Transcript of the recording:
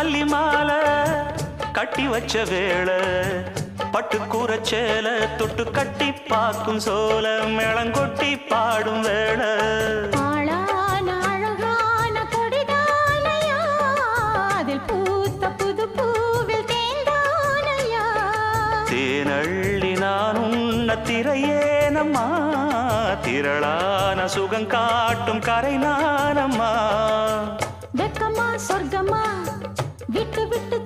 மல்லி மாலை கட்டி வச்ச வேளை பட்டு கூரச்சேல தொட்டு கட்டி பார்க்கும் சோல மேளங்கொட்டி பாடும் வேளை தேனள்ளி நான் உன்ன திரையேனம்மா திரளான சுகம் காட்டும் கரை நானம்மா வெக்கமா சொர்க்கமா விட்டு விட்டு